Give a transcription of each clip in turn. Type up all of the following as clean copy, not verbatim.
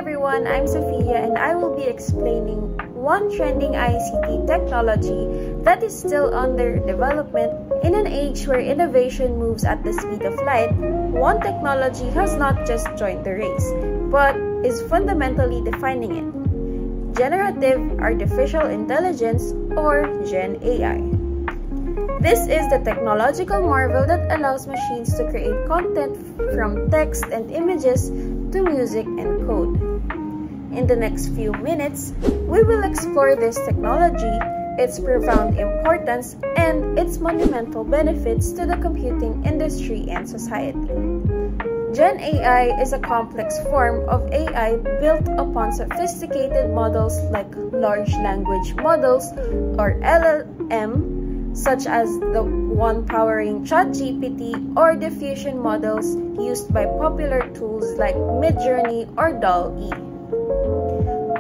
everyone, I'm Sophia and I will be explaining one trending ICT technology that is still under development. In an age where innovation moves at the speed of light, one technology has not just joined the race, but is fundamentally defining it: Generative Artificial Intelligence, or Gen AI. This is the technological marvel that allows machines to create content from text and images to music and code. In the next few minutes, we will explore this technology, its profound importance, and its monumental benefits to the computing industry and society. Gen AI is a complex form of AI built upon sophisticated models like large language models, or LLM, such as the one powering ChatGPT, or diffusion models used by popular tools like Midjourney or DALL-E.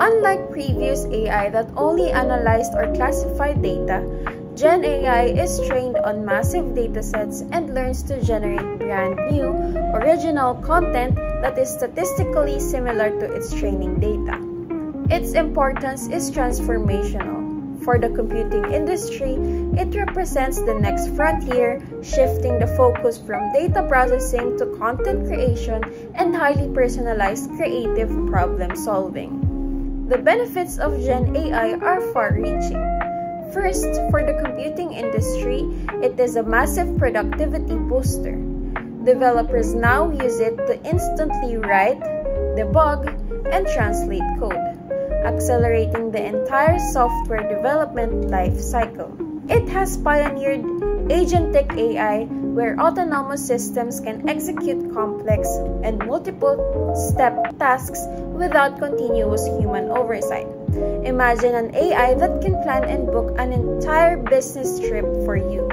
Unlike previous AI that only analyzed or classified data, Gen AI is trained on massive datasets and learns to generate brand new, original content that is statistically similar to its training data. Its importance is transformational. For the computing industry, it represents the next frontier, shifting the focus from data processing to content creation and highly personalized creative problem solving. The benefits of Gen AI are far-reaching. First, for the computing industry, it is a massive productivity booster. Developers now use it to instantly write, debug, and translate code, accelerating the entire software development life cycle. It has pioneered agentic AI, where autonomous systems can execute complex and multiple-step tasks without continuous human oversight. Imagine an AI that can plan and book an entire business trip for you.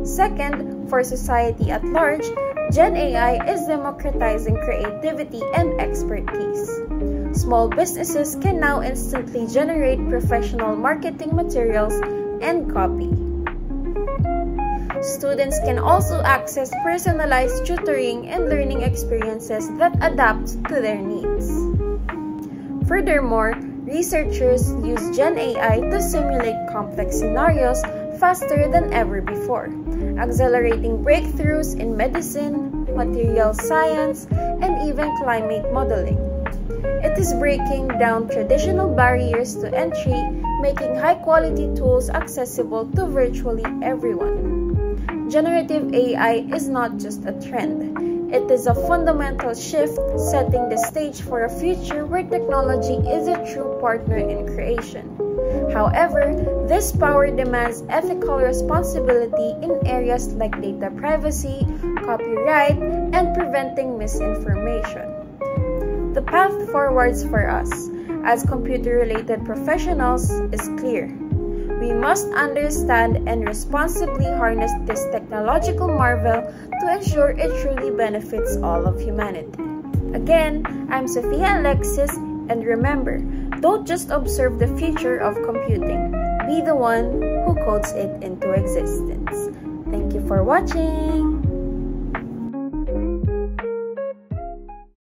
Second, for society at large, Gen AI is democratizing creativity and expertise. Small businesses can now instantly generate professional marketing materials and copy. Students can also access personalized tutoring and learning experiences that adapt to their needs. Furthermore, researchers use Gen AI to simulate complex scenarios faster than ever before, accelerating breakthroughs in medicine, material science, and even climate modeling. It is breaking down traditional barriers to entry, making high-quality tools accessible to virtually everyone. Generative AI is not just a trend. It is a fundamental shift, setting the stage for a future where technology is a true partner in creation. However, this power demands ethical responsibility in areas like data privacy, copyright, and preventing misinformation. The path forwards for us, as computer-related professionals, is clear. We must understand and responsibly harness this technological marvel to ensure it truly benefits all of humanity. Again, I'm Sophia Alexis, and remember, don't just observe the future of computing. Be the one who codes it into existence. Thank you for watching!